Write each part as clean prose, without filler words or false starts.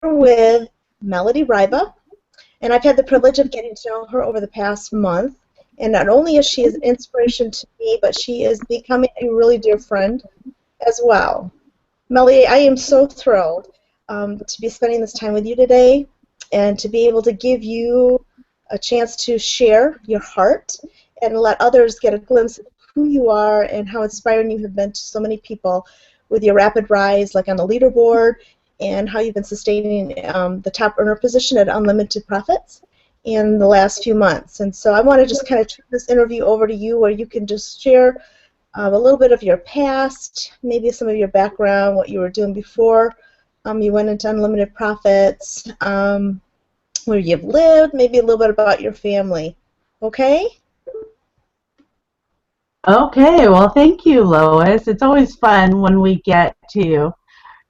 With Meladee Ryba, and I've had the privilege of getting to know her over the past month. And not only is she an inspiration to me, but she is becoming a really dear friend as well. Melody, I am so thrilled to be spending this time with you today and to be able to give you a chance to share your heart and let others get a glimpse of who you are and how inspiring you have been to so many people with your rapid rise, like on the leaderboard, and how you've been sustaining the top earner position at Unlimited Profits in the last few months. And so I want to just kind of turn this interview over to you where you can just share a little bit of your past, maybe some of your background, what you were doing before you went into Unlimited Profits, where you've lived, maybe a little bit about your family. Okay? Okay, well, thank you, Lois. It's always fun when we get to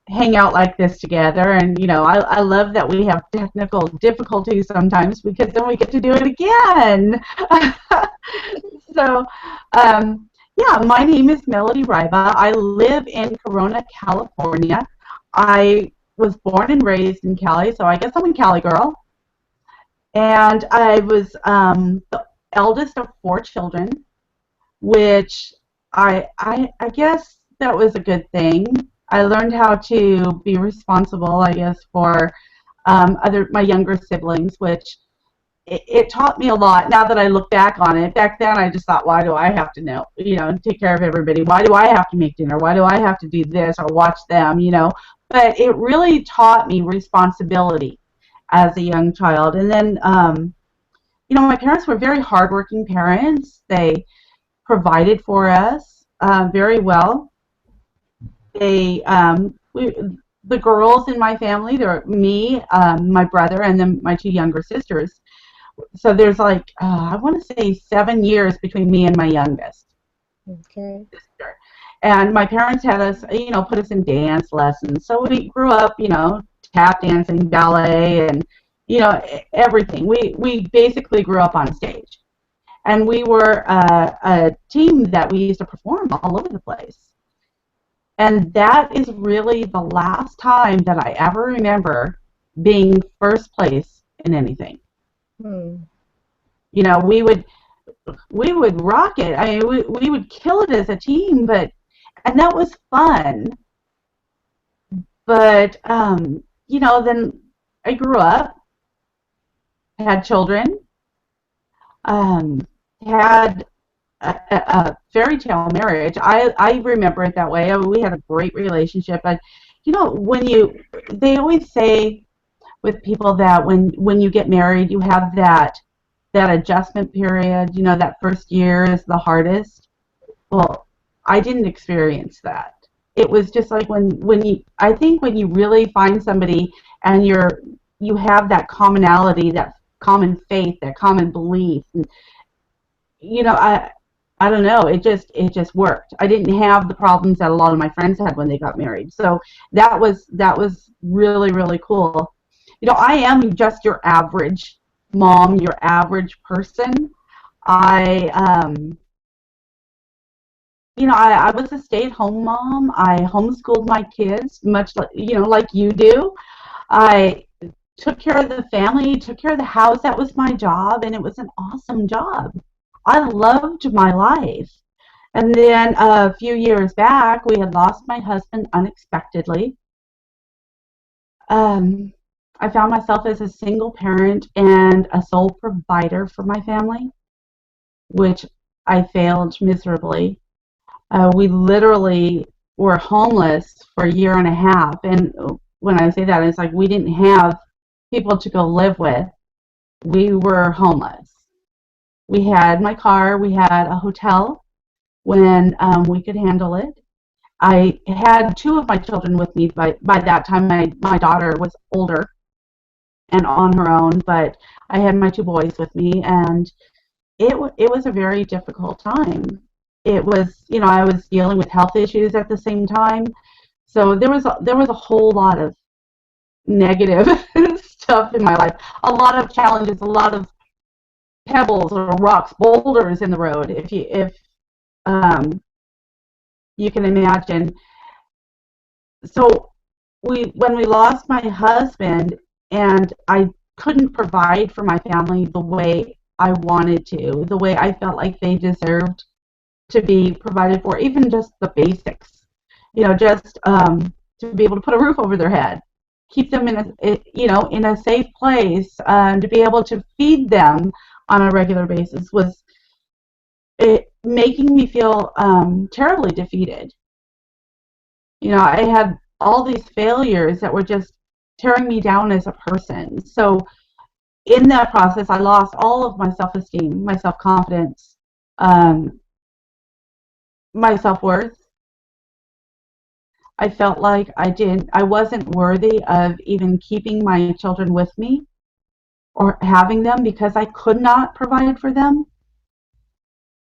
hang out like this together. And, I love that we have technical difficulties sometimes because then we get to do it again. So, yeah, my name is Meladee Ryba. I live in Corona, California. I was born and raised in Cali, so I guess I'm a Cali girl. And I was the eldest of four children, which I guess that was a good thing. I learned how to be responsible, I guess, for my younger siblings, which it taught me a lot. Now that I look back on it, back then I just thought, why do I have to know, take care of everybody? Why do I have to make dinner? Why do I have to do this or watch them? But it really taught me responsibility as a young child. And then, my parents were very hardworking parents. They provided for us very well. They, the girls in my family, they're me, my brother, and then my two younger sisters. So there's like, I want to say 7 years between me and my youngest Okay. sister. And my parents had us, put us in dance lessons. So we grew up, tap dancing, ballet, and, everything. We basically grew up on stage. And we were a team that we used to perform all over the place. And that is really the last time that I ever remember being first place in anything. Hmm. You know, we would we would rock it. I mean, we would kill it as a team, and that was fun. But then I grew up, had children, um, had a fairy tale marriage. I remember it that way. I mean, we had a great relationship. But they always say with people that when you get married, you have that adjustment period. That first year is the hardest. Well, I didn't experience that. It was just like I think when you really find somebody and you have that commonality, that common faith, that common belief. And, I don't know. It just worked. I didn't have the problems that a lot of my friends had when they got married. So that was really, really cool. I am just your average mom, your average person. I I was a stay-at-home mom. I homeschooled my kids, much like you do. I took care of the family, took care of the house. That was my job, and it was an awesome job. I loved my life. And then a few years back, we had lost my husband unexpectedly. Um, I found myself as a single parent and a sole provider for my family, which I failed miserably. We literally were homeless for a year and a half. And when I say that, it's like we didn't have people to go live with. We were homeless. We had my car, we had a hotel when we could handle it. I had two of my children with me. By that time, my daughter was older and on her own, but I had my two boys with me, and it was a very difficult time. It was, I was dealing with health issues at the same time, so there was a whole lot of negative stuff in my life, a lot of challenges, a lot of pebbles or rocks, boulders in the road, if um, you can imagine. So when we lost my husband and I couldn't provide for my family the way I wanted to, the way I felt like they deserved to be provided for, even just the basics, just to be able to put a roof over their head, keep them in a safe place, to be able to feed them on a regular basis was making me feel terribly defeated. I had all these failures that were just tearing me down as a person. So in that process, I lost all of my self-esteem, my self-confidence, um, my self-worth. I felt like I wasn't worthy of even keeping my children with me or having them because I could not provide for them.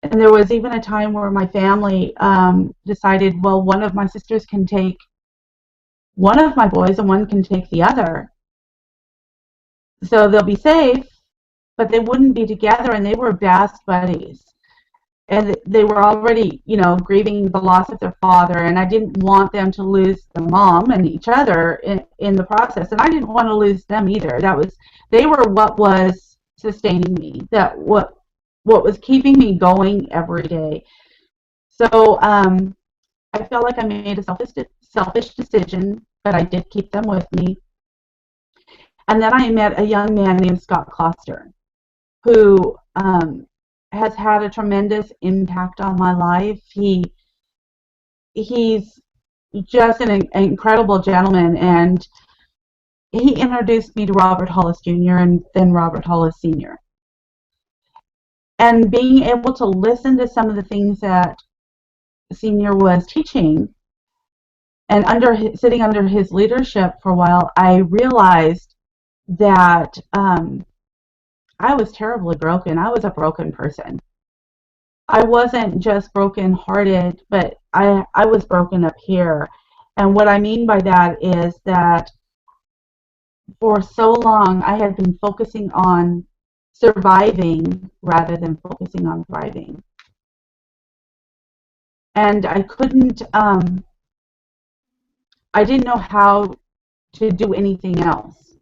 And there was even a time where my family decided, well, one of my sisters can take one of my boys and one can take the other. So they'll be safe, but they wouldn't be together, and they were best buddies. And they were already, grieving the loss of their father, and I didn't want them to lose the mom and each other in the process, and I didn't want to lose them either. They were what was sustaining me, what was keeping me going every day. So I felt like I made a selfish decision, but I did keep them with me. And then I met a young man named Scott Kloster, who has had a tremendous impact on my life. He's just an incredible gentleman, and he introduced me to Robert Hollis Jr. and then Robert Hollis Sr. And being able to listen to some of the things that Sr. was teaching, and sitting under his leadership for a while, I realized that I was terribly broken. I was a broken person. I wasn't just broken-hearted, but I was broken up here. And what I mean by that is that for so long I had been focusing on surviving rather than focusing on thriving. And I didn't know how to do anything else.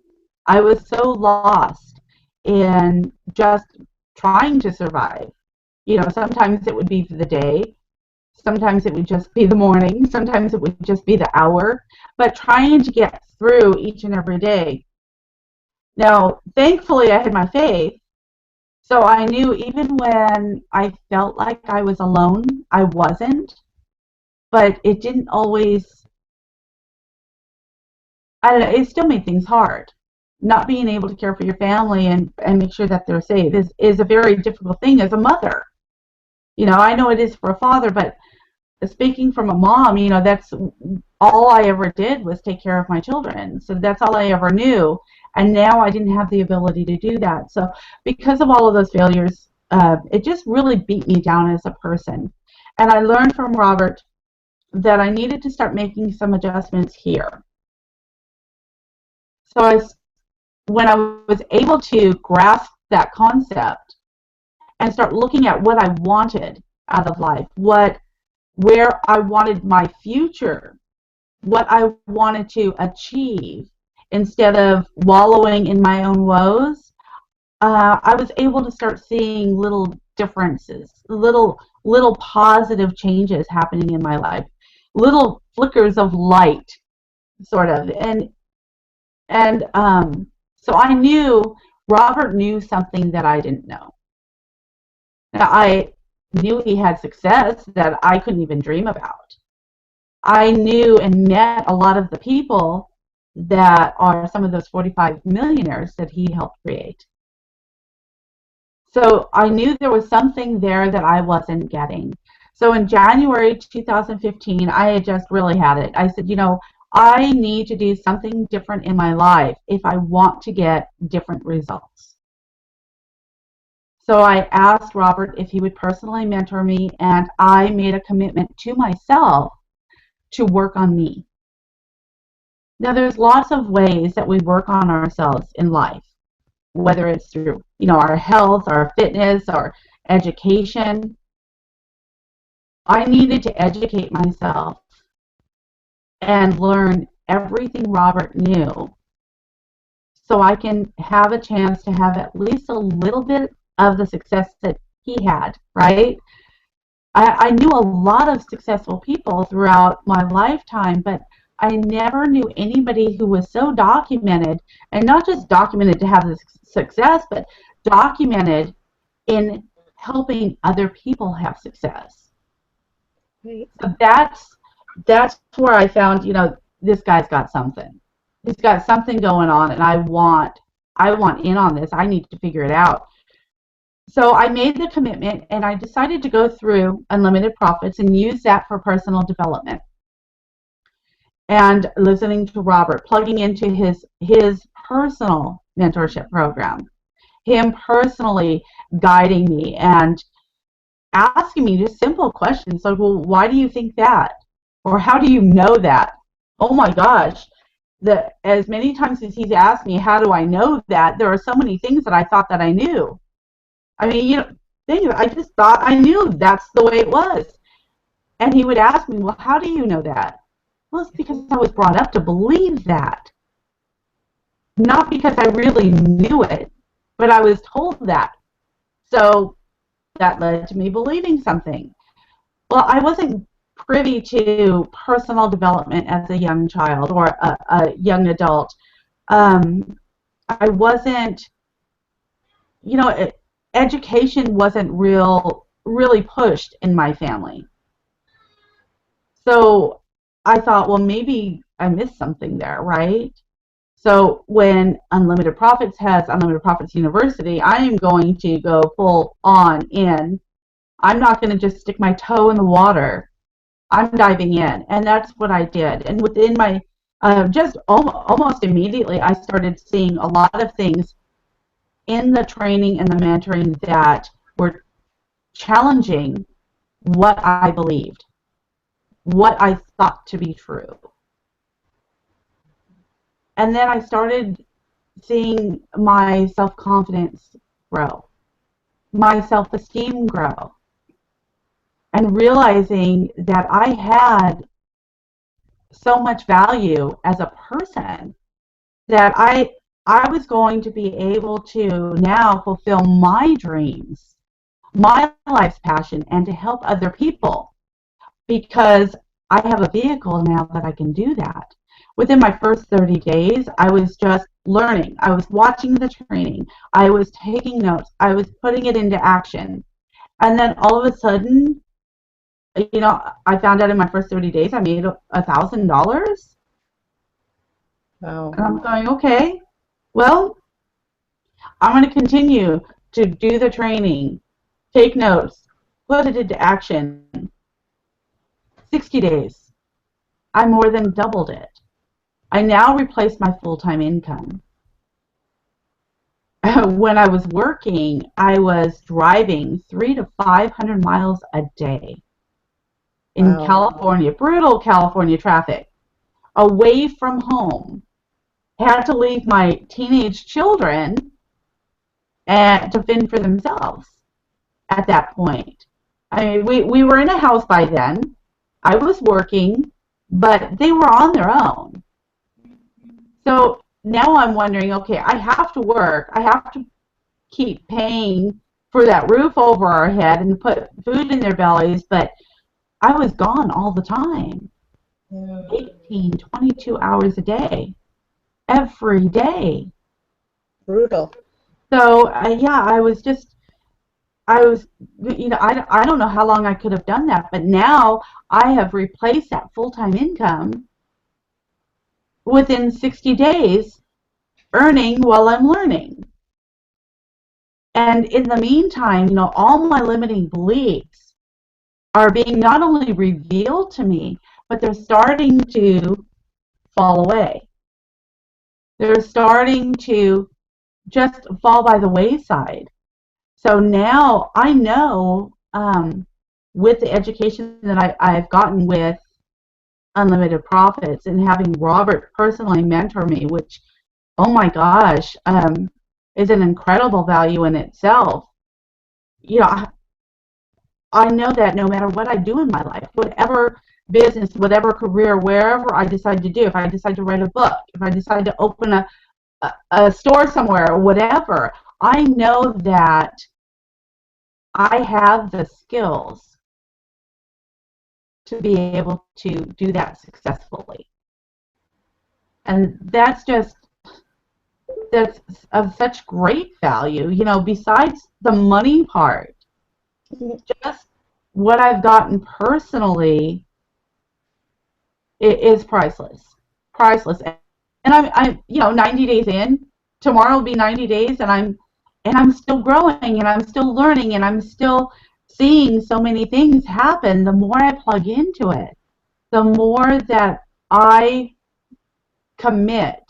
I was so lost in just trying to survive. Sometimes it would be the day, sometimes it would just be the morning, sometimes it would just be the hour, but trying to get through each and every day. Now, thankfully, I had my faith, so I knew even when I felt like I was alone, I wasn't, but it didn't always, I don't know, it still made things hard. Not being able to care for your family and make sure that they're safe is a very difficult thing as a mother. I know it is for a father, but speaking from a mom, that's all I ever did was take care of my children. So that's all I ever knew. And now I didn't have the ability to do that. So because of all of those failures, it just really beat me down as a person. And I learned from Robert that I needed to start making some adjustments here. So when I was able to grasp that concept and start looking at what I wanted out of life, where I wanted my future, what I wanted to achieve, instead of wallowing in my own woes, I was able to start seeing little differences, little positive changes happening in my life, little flickers of light, sort of, and so I knew Robert knew something that I didn't know. Now, I knew he had success that I couldn't even dream about. I knew and met a lot of the people that are some of those 45 millionaires that he helped create. So I knew there was something there that I wasn't getting. So in January 2015, I had just really had it. I said, I need to do something different in my life if I want to get different results. So I asked Robert if he would personally mentor me, and I made a commitment to myself to work on me. Now, there's lots of ways that we work on ourselves in life, whether it's through, our health, our fitness, our education. I needed to educate myself and learn everything Robert knew so I can have a chance to have at least a little bit of the success that he had, right? I knew a lot of successful people throughout my lifetime, but I never knew anybody who was so documented, and not just documented to have the success, but documented in helping other people have success. Right. So that's where I found, this guy's got something. He's got something going on, and I want in on this. I need to figure it out. So I made the commitment, and I decided to go through Unlimited Profits and use that for personal development. And listening to Robert, plugging into his personal mentorship program, him personally guiding me and asking me just simple questions like, well, why do you think that? Or how do you know that? Oh my gosh. As many times as he's asked me, how do I know that? There are so many things that I thought that I knew. I mean, I just thought I knew that's the way it was. And he would ask me, well, how do you know that? Well, it's because I was brought up to believe that. Not because I really knew it, but I was told that. So that led to me believing something. Well, I wasn't privy to personal development as a young child or a young adult. I wasn't, education wasn't really pushed in my family. So I thought, well, maybe I missed something there, right? So when Unlimited Profits has Unlimited Profits University, I am going to go full on in. I'm not going to just stick my toe in the water. I'm diving in, and that's what I did. And within my, just almost immediately, I started seeing a lot of things in the training and the mentoring that were challenging what I believed, what I thought to be true. And then I started seeing my self-confidence grow, my self-esteem grow, and realizing that I had so much value as a person that I was going to be able to now fulfill my dreams, my life's passion, and to help other people because I have a vehicle now that I can do that. Within my first 30 days, I was just learning. I was watching the training. I was taking notes. I was putting it into action. And then all of a sudden, I found out in my first 30 days I made $1,000. Wow. And I'm going, okay, well, I'm going to continue to do the training, take notes, put it into action. 60 days, I more than doubled it. I now replaced my full-time income. When I was working, I was driving 300 to 500 miles a day in California, brutal California traffic, away from home. Had to leave my teenage children to fend for themselves at that point. I mean, we were in a house by then. I was working, but they were on their own. So now I'm wondering, okay, I have to work. I have to keep paying for that roof over our head and put food in their bellies, but I was gone all the time. 18, 22 hours a day. Every day. Brutal. So, I was, I don't know how long I could have done that, but now I have replaced that full-time income within 60 days, earning while I'm learning. And in the meantime, all my limiting beliefs are being not only revealed to me, but they're starting to fall away. They're starting to just fall by the wayside. So now I know with the education that I've gotten with Unlimited Profits and having Robert personally mentor me, which, oh my gosh, is an incredible value in itself. I know that no matter what I do in my life, whatever business, whatever career, wherever I decide to do, if I decide to write a book, if I decide to open a store somewhere or whatever, I know that I have the skills to be able to do that successfully. And that's of such great value, besides the money part, just what I've gotten personally is priceless. Priceless. And I'm 90 days in. Tomorrow will be 90 days, and I'm still growing, and I'm still learning, and I'm still seeing so many things happen. The more I plug into it, the more that I commit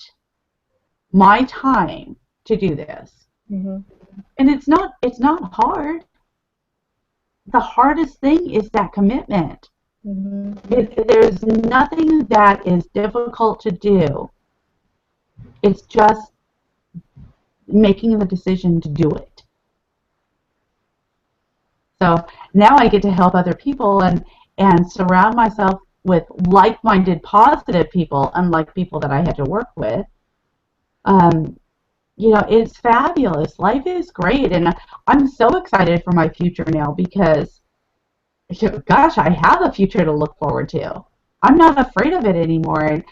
my time to do this. Mm-hmm. And it's not hard. The hardest thing is that commitment. Mm-hmm. There's nothing that is difficult to do. It's just making the decision to do it. So now I get to help other people and surround myself with like-minded, positive people, unlike people that I had to work with. It's fabulous. Life is great, and I'm so excited for my future now because, gosh, I have a future to look forward to. I'm not afraid of it anymore, and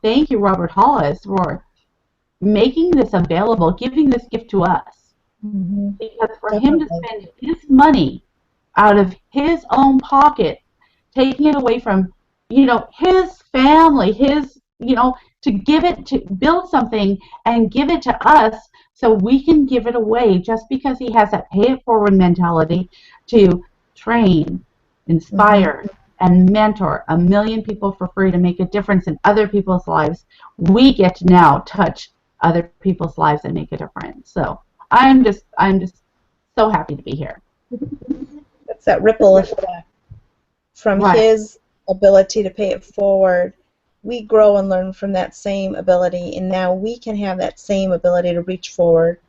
thank you, Robert Hollis, for making this available, giving this gift to us. Mm-hmm. Because for him to spend his money out of his own pocket, taking it away from, his family, to give it, to build something and give it to us so we can give it away, just because he has that pay it forward mentality to train, inspire, and mentor 1 million people for free to make a difference in other people's lives. We get to now touch other people's lives and make a difference. So I'm just so happy to be here. That's that ripple effect from his ability to pay it forward. We grow and learn from that same ability, and now we can have that same ability to reach forward.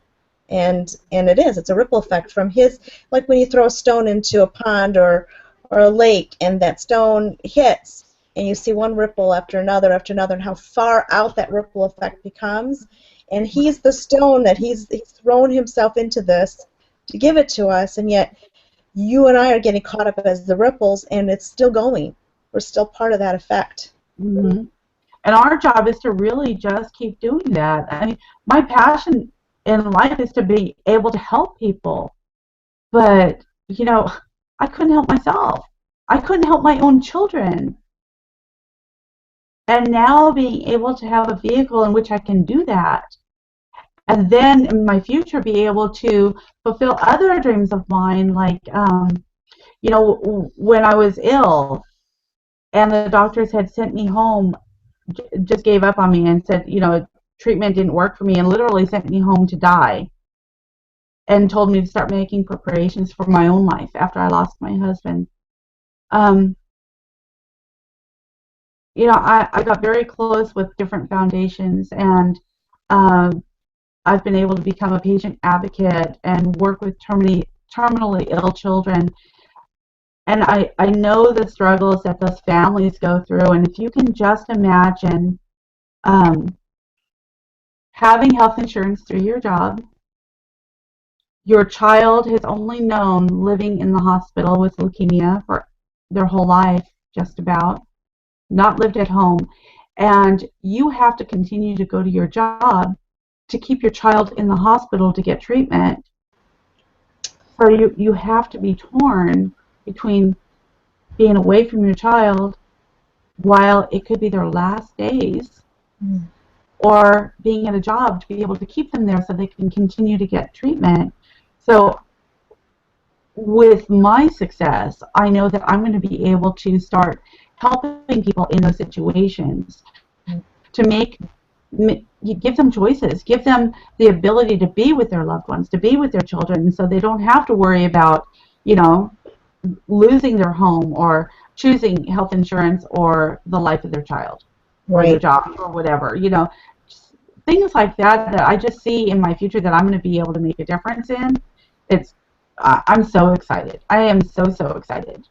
And it's a ripple effect from his, like when you throw a stone into a pond or a lake, and that stone hits, and you see one ripple after another, and how far out that ripple effect becomes. And he's the stone that he's thrown himself into this to give it to us, and yet you and I are getting caught up as the ripples, and it's still going. We're still part of that effect. Mm-hmm. And our job is to really just keep doing that. I mean, my passion in life is to be able to help people, but I couldn't help myself. I couldn't help my own children. And now being able to have a vehicle in which I can do that, and then in my future be able to fulfill other dreams of mine, like when I was ill and the doctors had sent me home, just gave up on me and said, treatment didn't work for me, and literally sent me home to die, and told me to start making preparations for my own life after I lost my husband. I got very close with different foundations, and I've been able to become a patient advocate and work with terminally ill children. And I know the struggles that those families go through, and if you can just imagine having health insurance through your job, your child has only known living in the hospital with leukemia for their whole life, just about, not lived at home, and you have to continue to go to your job to keep your child in the hospital to get treatment. So you have to be torn between being away from your child while it could be their last days, or being at a job to be able to keep them there so they can continue to get treatment. So with my success, I know that I'm going to be able to start helping people in those situations to give them choices, give them the ability to be with their loved ones, to be with their children, so they don't have to worry about, losing their home or choosing health insurance or the life of their child or their job or whatever, things like that I just see in my future that I'm going to be able to make a difference in. I'm so excited. I am so excited.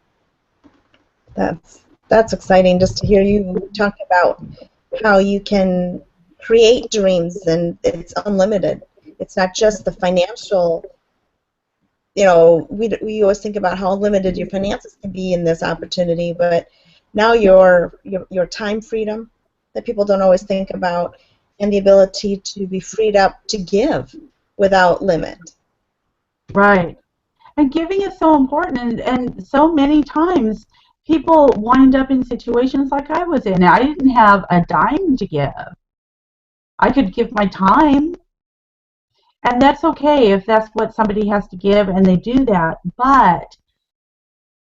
That's exciting just to hear you talk about how you can create dreams and it's unlimited. It's not just the financial, we always think about how limited your finances can be in this opportunity, but now your time freedom that people don't always think about, and the ability to be freed up to give without limit. Right. And giving is so important, and so many times people wind up in situations like I was in. I didn't have a dime to give. I could give my time, and that's okay if that's what somebody has to give and they do that. But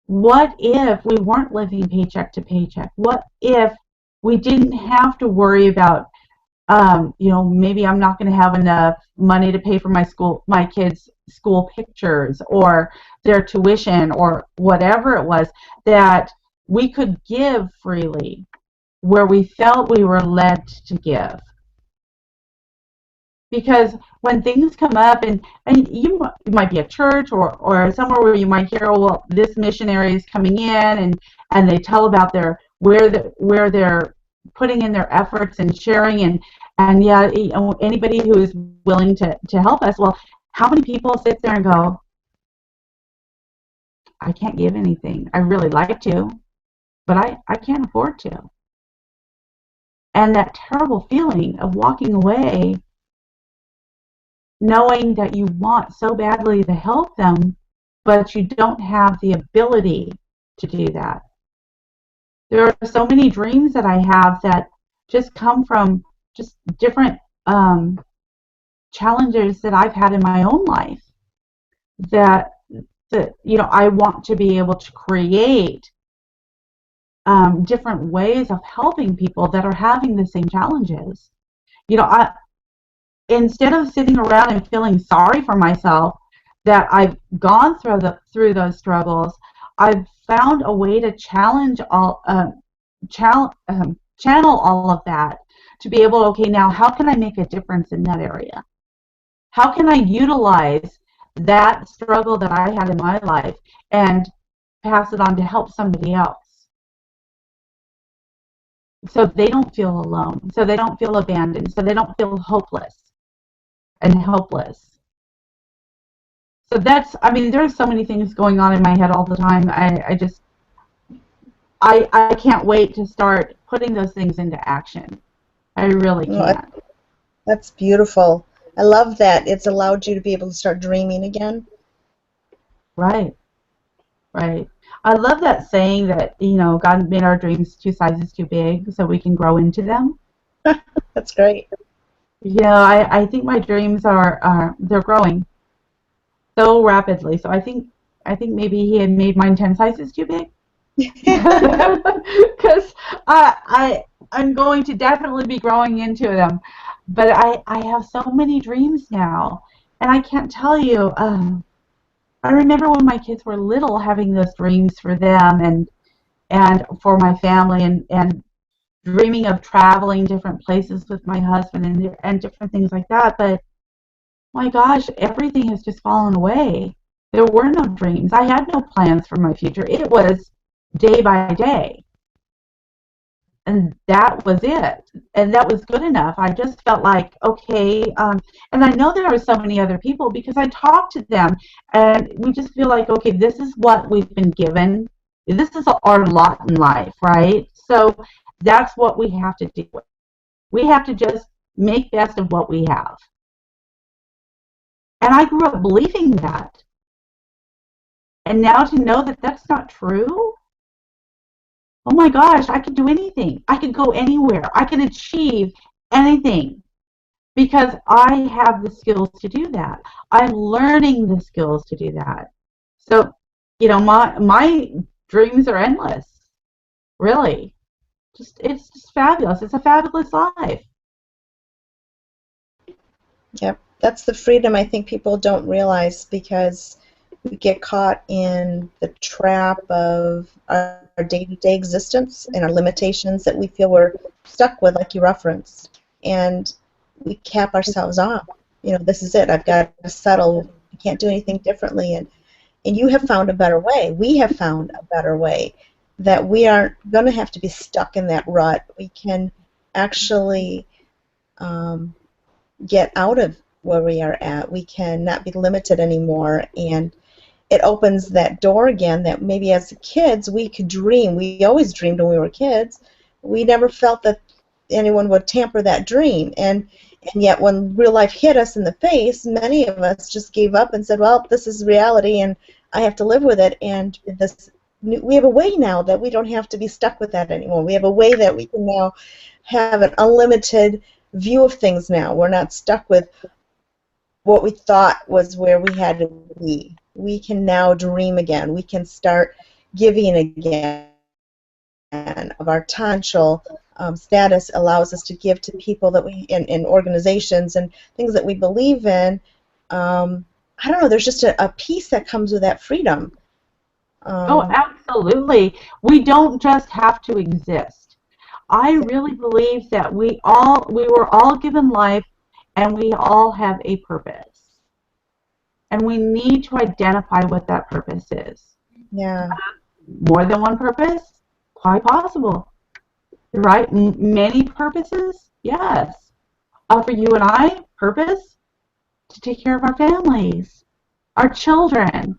what if we weren't living paycheck to paycheck? What if we didn't have to worry about, maybe I'm not going to have enough money to pay for my kids' school pictures or their tuition or whatever it was, that we could give freely where we felt we were led to give. Because when things come up, and you might be at church or somewhere where you might hear, oh, well, this missionary is coming in, and they tell about where they're putting in their efforts and sharing, and yeah, anybody who is willing to help us. Well, how many people sit there and go, I can't give anything. I really like to, but I can't afford to. And that terrible feeling of walking away knowing that you want so badly to help them, but you don't have the ability to do that. There are so many dreams that I have that just come from just different challenges that I've had in my own life, that I want to be able to create different ways of helping people that are having the same challenges. Instead of sitting around and feeling sorry for myself that I've gone through those struggles, I've found a way to channel all of that to be able, okay, now how can I make a difference in that area? How can I utilize that struggle that I had in my life and pass it on to help somebody else, so they don't feel alone, so they don't feel abandoned, so they don't feel hopeless and helpless. So there's so many things going on in my head all the time. I can't wait to start putting those things into action. I really can't. That's beautiful. I love that it's allowed you to be able to start dreaming again. Right. I love that saying that, God made our dreams 2 sizes too big so we can grow into them. That's great. I think my dreams they're growing so rapidly. So I think maybe he had made mine 10 sizes too big. Because I'm going to definitely be growing into them. But I have so many dreams now, and I can't tell you. I remember when my kids were little, having those dreams for them and for my family, and dreaming of traveling different places with my husband and different things like that. But my gosh, everything has just fallen away. There were no dreams. I had no plans for my future. It was day by day. And that was it. And that was good enough. I just felt like, okay, and I know there are so many other people because I talk to them and we just feel like, okay, this is what we've been given. This is our lot in life, right? So that's what we have to deal with. We have to just make best of what we have. And I grew up believing that. And now to know that that's not true, oh my gosh, I could do anything. I could go anywhere. I can achieve anything because I have the skills to do that. I'm learning the skills to do that. So, my dreams are endless. Really. It's just fabulous. It's a fabulous life. Yep. That's the freedom I think people don't realize because we get caught in the trap of our day-to-day existence and our limitations that we feel we're stuck with, like you referenced. And we cap ourselves off. This is it. I've got to settle. I can't do anything differently. And you have found a better way. We have found a better way. that we aren't going to have to be stuck in that rut. We can actually get out of where we are at. We can not be limited anymore, and it opens that door again that maybe as kids we could dream. We always dreamed when we were kids. We never felt that anyone would tamper that dream, and yet when real life hit us in the face, many of us just gave up and said, well, this is reality and I have to live with it. And we have a way now that we don't have to be stuck with that anymore. We have a way that we can now have an unlimited view of things now. We're not stuck with what we thought was where we had to be. We can now dream again. We can start giving again of our potential. Status allows us to give to people that we in organizations and things that we believe in. I don't know. There's just a peace that comes with that freedom. Oh, absolutely. We don't just have to exist. I really believe that we were all given life, and we all have a purpose. And we need to identify what that purpose is. Yeah. More than one purpose? Quite possible. Right? Many purposes? Yes. For you and I, purpose? To take care of our families, our children,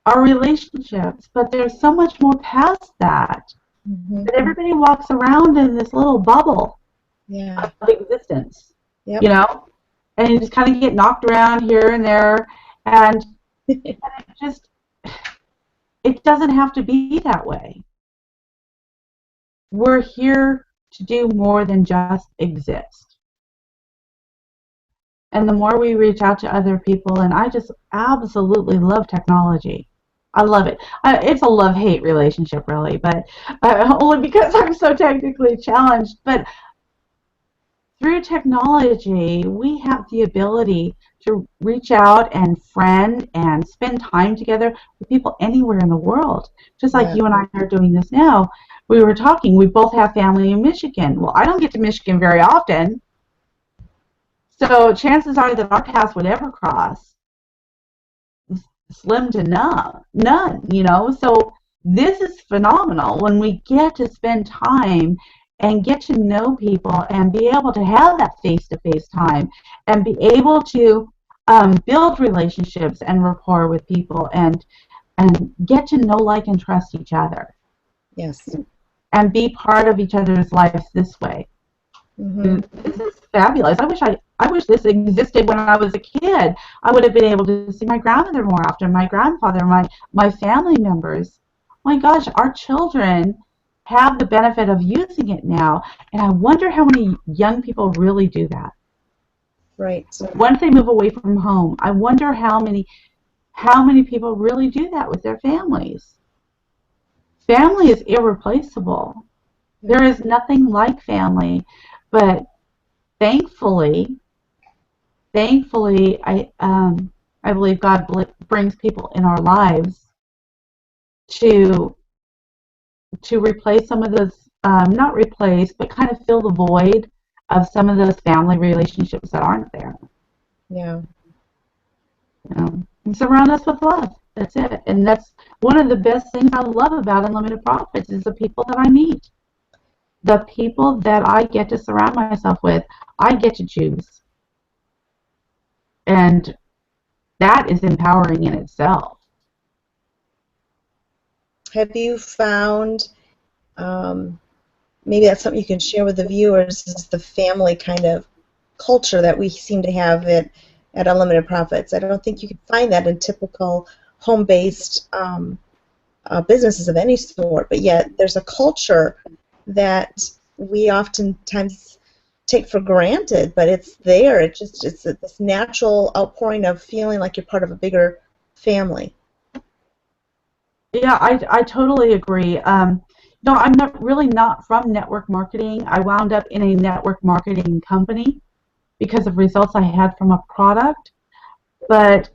our relationships. But there's so much more past that. Mm-hmm. That everybody walks around in this little bubble Yeah. of existence. Yep. You know? And you just kind of get knocked around here and there. And it doesn't have to be that way. We're here to do more than just exist. And the more we reach out to other people, and I just absolutely love technology. I love it. It's a love-hate relationship, really, but only because I'm so technically challenged. But through technology, we have the ability to reach out and friend and spend time together with people anywhere in the world. Just like you and I are doing this now. We were talking, we both have family in Michigan. Well, I don't get to Michigan very often. So chances are that our paths would ever cross slim to none, you know. So this is phenomenal when we get to spend time and get to know people and be able to have that face-to-face time and be able to build relationships and rapport with people and get to know, like, and trust each other. Yes. And be part of each other's lives this way. Mm-hmm. This is fabulous. I wish this existed when I was a kid. I would have been able to see my grandmother more often, my grandfather, my family members. My gosh, our children have the benefit of using it now, and I wonder how many young people really do that. Right. Once they move away from home, I wonder how many people really do that with their families. Family is irreplaceable. There is nothing like family, but thankfully, I believe God brings people in our lives to replace some of those, not replace, but kind of fill the void of some of those family relationships that aren't there. Yeah. You know, and surround us with love. That's it. And that's one of the best things I love about Unlimited Profits is the people that I meet. The people that I get to surround myself with, I get to choose. And that is empowering in itself. Have you found, maybe that's something you can share with the viewers, is the family kind of culture that we seem to have at Unlimited Profits? I don't think you can find that in typical home-based businesses of any sort, but yet there's a culture that we oftentimes take for granted, but it's there. It's this natural outpouring of feeling like you're part of a bigger family. Yeah, I totally agree. No, I'm not from network marketing. I wound up in a network marketing company because of results I had from a product. But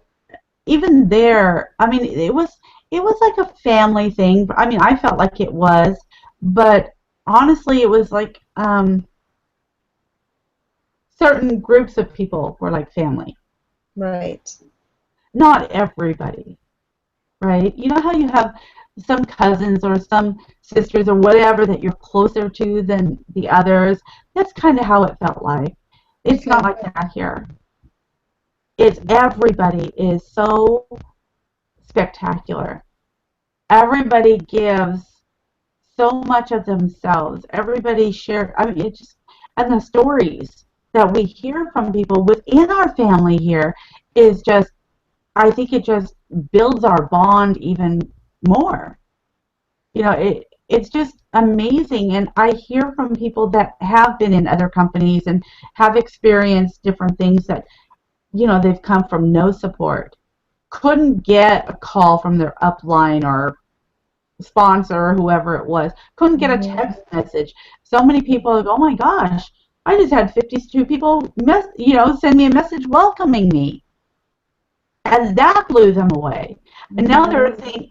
even there, I mean, it was like a family thing. I mean, I felt like it was, but honestly, it was like certain groups of people were like family. Right. Not everybody, right? You know how you have some cousins or some sisters or whatever that you're closer to than the others. That's kind of how it felt like. It's not Okay. like that here. It's everybody is so spectacular. Everybody gives so much of themselves. Everybody shares. I mean, it just, and the stories that we hear from people within our family here is just, I think it just builds our bond even more. It's just amazing. And I hear from people that have been in other companies and have experienced different things that, they've come from no support, couldn't get a call from their upline or sponsor or whoever it was, couldn't get a Mm-hmm. text message. So many people go, oh my gosh, I just had 52 people send me a message welcoming me. And that blew them away. And now they're saying,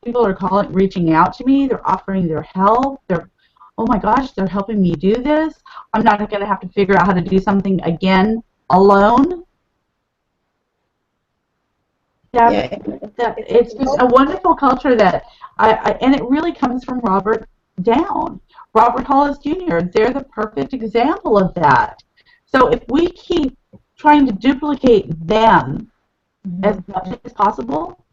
people are calling, reaching out to me, they're offering their help, oh my gosh, they're helping me do this. I'm not going to have to figure out how to do something again alone. Yeah, It's just a wonderful culture that and it really comes from Robert down. Robert Hollis Jr., they're the perfect example of that. So if we keep trying to duplicate them as mm-hmm. much as possible,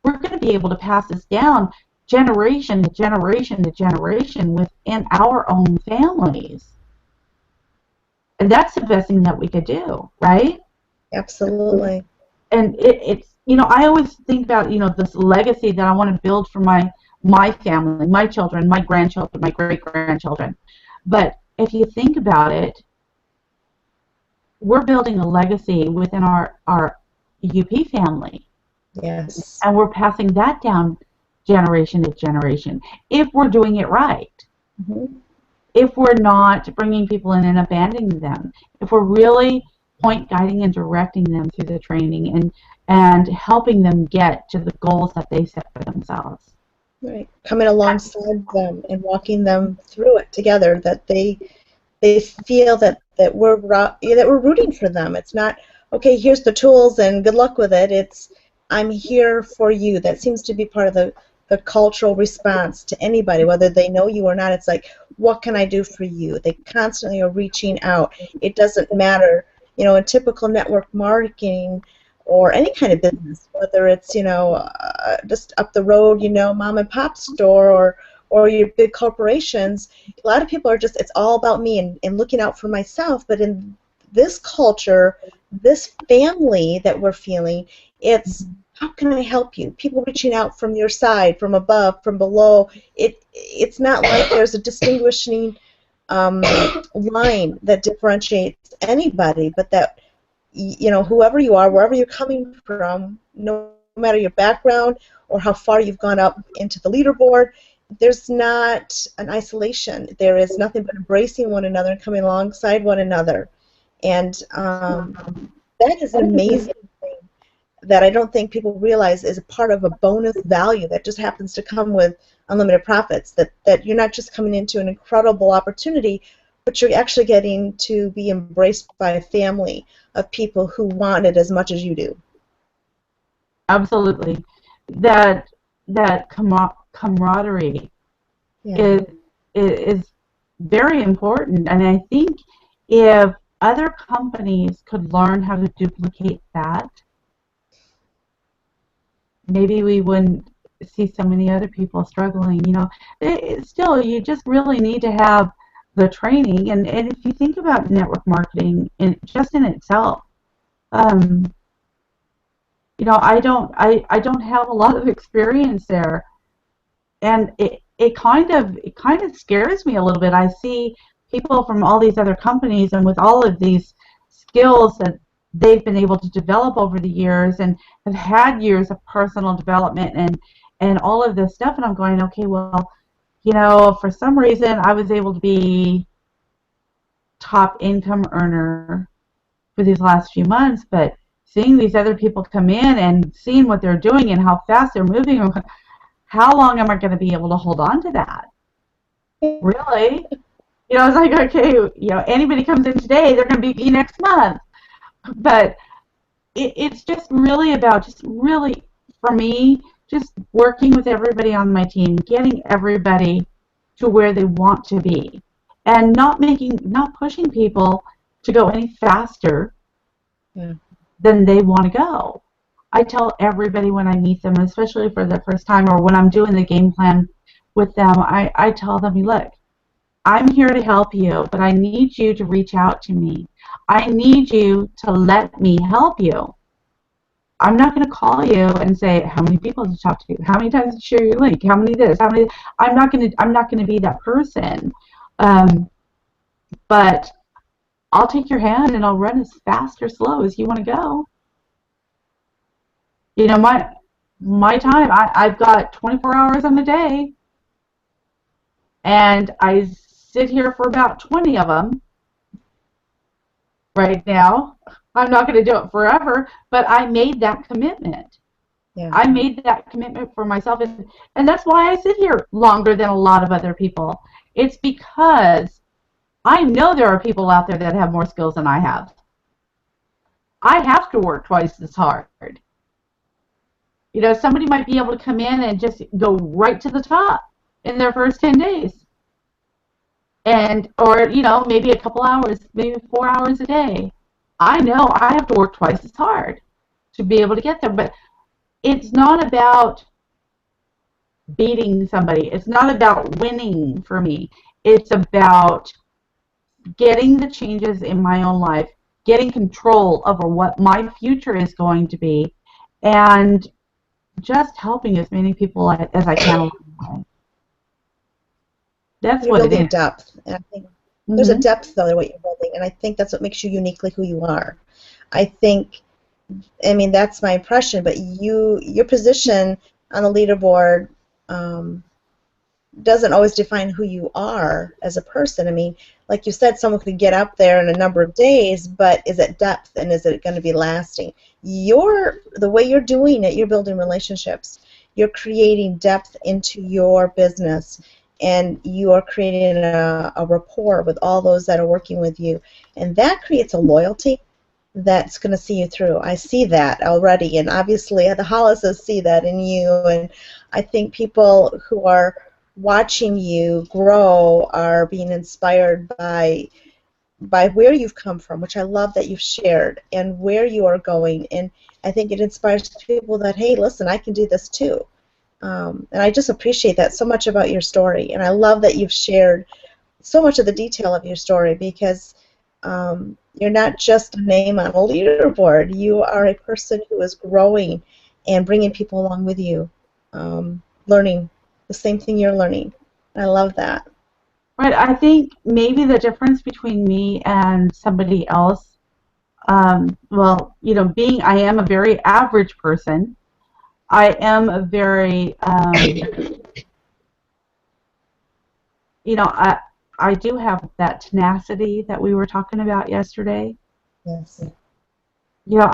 we're going to be able to pass this down generation to generation to generation within our own families. And that's the best thing that we could do, right? Absolutely. And it's I always think about this legacy that I want to build for my family, my children, my grandchildren, my great grandchildren. But if you think about it, we're building a legacy within our UP family, Yes. and we're passing that down generation to generation if we're doing it right. Mm-hmm. If we're not bringing people in and abandoning them, if we're really point guiding and directing them through the training and helping them get to the goals that they set for themselves. Right. Coming alongside them and walking them through it together, that they feel that we're rooting for them. It's not, okay, here's the tools and good luck with it. It's, I'm here for you. That seems to be part of the cultural response to anybody, whether they know you or not. It's like, what can I do for you? They constantly are reaching out. It doesn't matter, in typical network marketing or any kind of business, whether it's, just up the road, mom and pop store or your big corporations. A lot of people are just, it's all about me and looking out for myself. But in this culture, this family that we're feeling, it's, how can I help you? People reaching out from your side, from above, from below. It's not like there's a distinguishing line that differentiates anybody, but that, whoever you are, wherever you're coming from, no matter your background or how far you've gone up into the leaderboard, there's not an isolation. There is nothing but embracing one another and coming alongside one another. And that is an amazing thing that I don't think people realize is a part of a bonus value that just happens to come with unlimited profits, that you're not just coming into an incredible opportunity, but you're actually getting to be embraced by a family of people who want it as much as you do. Absolutely. That camaraderie Yeah. is very important, and I think if other companies could learn how to duplicate that, maybe we wouldn't see so many other people struggling. Still, you just really need to have the training, and if you think about network marketing just in itself, um, I don't have a lot of experience there, and it kind of scares me a little bit. I see people from all these other companies and with all of these skills that they've been able to develop over the years and have had years of personal development and all of this stuff, and I'm going, okay, well, for some reason I was able to be top income earner for these last few months, but seeing these other people come in and seeing what they're doing and how fast they're moving, how long am I going to be able to hold on to that? Really? It's like, okay, anybody comes in today, they're going to be next month. But it's just really about, for me, just working with everybody on my team, getting everybody to where they want to be, and not pushing people to go any faster than they want to go. I tell everybody when I meet them, especially for the first time or when I'm doing the game plan with them, I tell them, look, I'm here to help you, but I need you to reach out to me. I need you to let me help you. I'm not going to call you and say how many people did you talk to, how many times did you share your link, how many this, how many. I'm not going to be that person. But I'll take your hand and I'll run as fast or slow as you want to go. You know, my time, I've got 24 hours in a day, and I sit here for about 20 of them right now. I'm not going to do it forever, but I made that commitment. Yeah. I made that commitment for myself, and that's why I sit here longer than a lot of other people. It's because I know there are people out there that have more skills than I have. I have to work twice as hard. You know, somebody might be able to come in and just go right to the top in their first 10 days. Or, you know, maybe a couple hours, maybe 4 hours a day. I know I have to work twice as hard to be able to get there. But it's not about beating somebody. It's not about winning for me. It's about getting the changes in my own life, getting control over what my future is going to be, and just helping as many people as I can. That's what it is. You're building depth, and I think there's a depth though to what you're building, and I think that's what makes you uniquely who you are. I mean that's my impression, but your position on the leaderboard doesn't always define who you are as a person. I mean, like you said, someone could get up there in a number of days, but is it depth and is it going to be lasting? The way you're doing it, you're building relationships. You're creating depth into your business, and you are creating a rapport with all those that are working with you, and that creates a loyalty that's going to see you through. I see that already, and obviously the Hollises see that in you, and I think people who are watching you grow are being inspired by where you've come from, which I love that you've shared, and where you are going, and I think it inspires people that, hey, listen, I can do this too. And I just appreciate that so much about your story, and I love that you've shared so much of the detail of your story, because you're not just a name on a leaderboard. You are a person who is growing and bringing people along with you, learning the same thing you're learning. I love that. Right. I think maybe the difference between me and somebody else, well, you know, I am a very average person. I am a very, you know, I do have that tenacity that we were talking about yesterday. Yes. You know,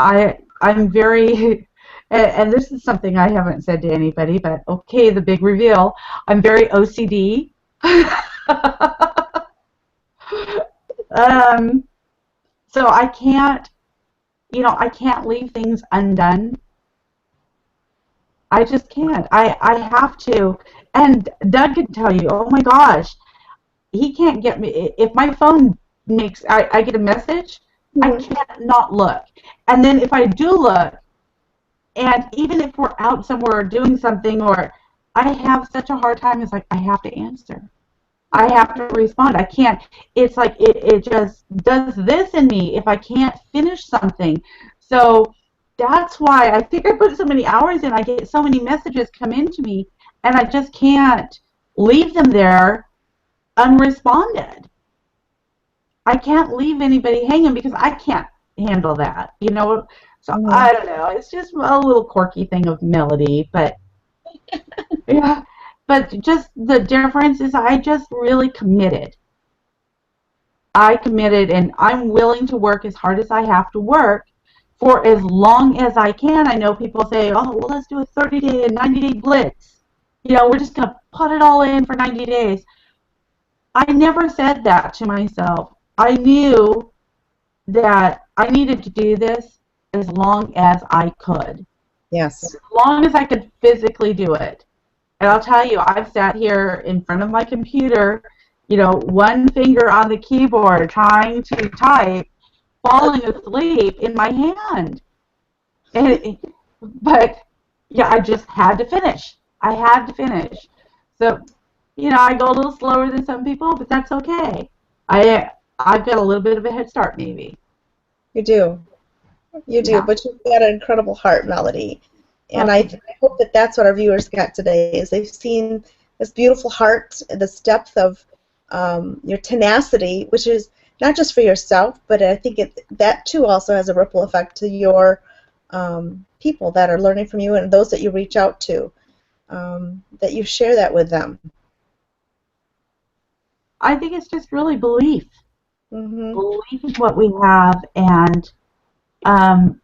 I'm very, and this is something I haven't said to anybody, but okay, the big reveal. I'm very OCD. So I can't, you know, I can't leave things undone. I just can't. I have to. And Doug can tell you, oh my gosh, he can't get me. If my phone I get a message, I can't not look. And then if I do look, and even if we're out somewhere or doing something, or I have such a hard time, it's like I have to answer. I have to respond. I can't. It's like it just does this in me if I can't finish something. So that's why I think I put so many hours in. I get so many messages come into me, and I just can't leave them there unresponded. I can't leave anybody hanging because I can't handle that, you know. So I don't know. It's just a little quirky thing of Meladee, but yeah. But just the difference is I just really committed. I committed, and I'm willing to work as hard as I have to work for as long as I can. I know people say, oh, well, let's do a 30-day and 90-day blitz. You know, we're just going to put it all in for 90 days. I never said that to myself. I knew that I needed to do this as long as I could. Yes. as long as I could physically do it. And I'll tell you, I've sat here in front of my computer, one finger on the keyboard trying to type, falling asleep in my hand. And but yeah, I just had to finish. I had to finish. So, I go a little slower than some people, but that's okay. I've got a little bit of a head start, maybe. You do. You do, Yeah. but you've got an incredible heart, Meladee. And Oh, I hope that that's what our viewers got today, is they've seen this beautiful heart, this depth of your tenacity, which is not just for yourself, but I think that too also has a ripple effect to your people that are learning from you and those that you reach out to, that you share that with them. I think it's just really belief. Hmm. Belief in what we have, and um,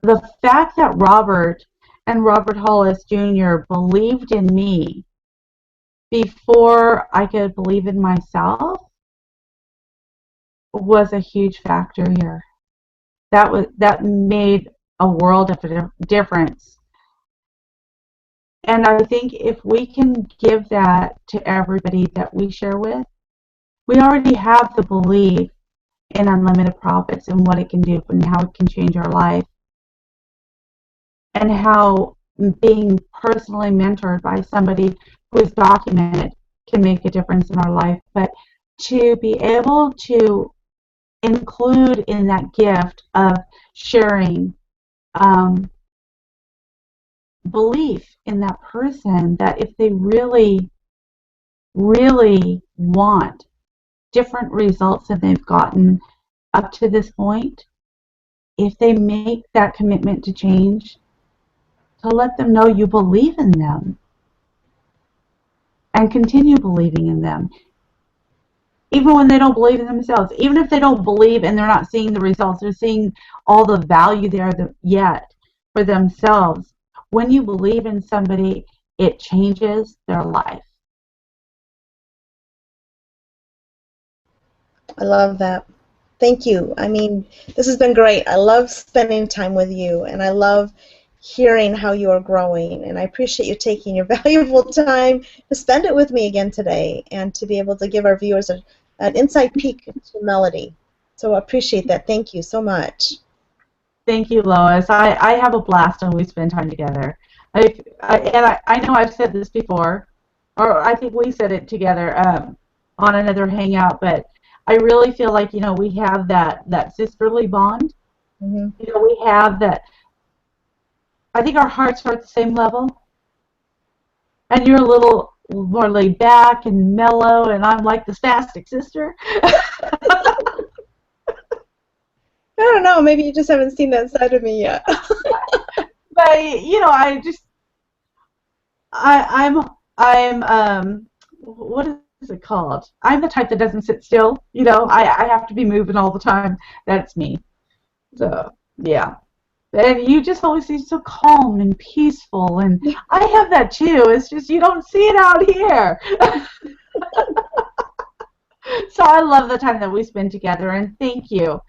the fact that Robert and Robert Hollis Jr. believed in me before I could believe in myself was a huge factor here. That made a world of a difference. And I think if we can give that to everybody that we share with, we already have the belief in unlimited profits and what it can do and how it can change our life, and how being personally mentored by somebody who is documented can make a difference in our life. But to be able to include in that gift of sharing um, belief in that person, that if they really, really want different results than they've gotten up to this point, if they make that commitment to change, to let them know you believe in them and continue believing in them. Even when they don't believe in themselves, even if they don't believe and they're not seeing the results, they're seeing all the value there yet for themselves. When you believe in somebody, it changes their life. I love that. Thank you. I mean, this has been great. I love spending time with you, and I love hearing how you are growing. And I appreciate you taking your valuable time to spend it with me again today, and to be able to give our viewers an inside peek to Meladee. So I appreciate that. Thank you so much. Thank you, Lois. I have a blast when we spend time together. I know I've said this before, or I think we said it together on another hangout, but I really feel like, we have that sisterly bond. Hmm. We have that. I think our hearts are at the same level, and you're a little more laid back and mellow, and I'm like the spastic sister. I don't know. Maybe you just haven't seen that side of me yet. But I'm what is it called? I'm the type that doesn't sit still. I have to be moving all the time. That's me. So yeah. And you just always seem so calm and peaceful, and I have that too. It's just you don't see it out here. So I love the time that we spend together, and thank you.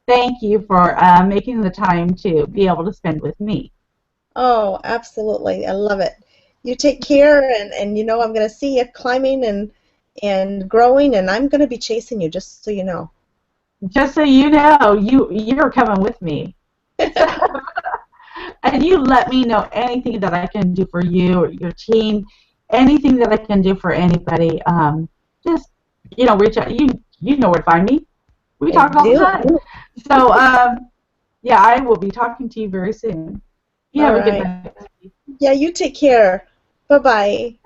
Thank you for making the time to be able to spend with me. Oh, absolutely. I love it. You take care, and I'm going to see you climbing and growing, and I'm going to be chasing you, just so you know. Just so you know, you're coming with me. And you let me know anything that I can do for you or your team, anything that I can do for anybody. Just reach out. You know where to find me. We I talk all the do. time. So yeah, I will be talking to you very soon. You All have a good right. night. Yeah, you take care. Bye-bye.